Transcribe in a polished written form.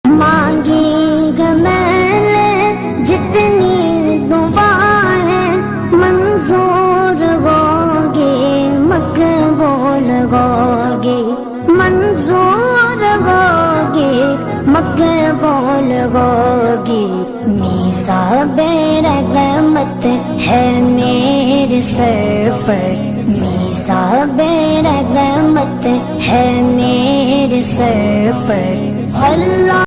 मांगेगा मैंने जितनी दुआएं, मंजूर होगी मकबूल होगी, मंजूर होगी मकबूल होगी। मीसा बेरहमत है मेरे सर पर, मीसा बेरहमत है मेरे सर पर। अल्लाह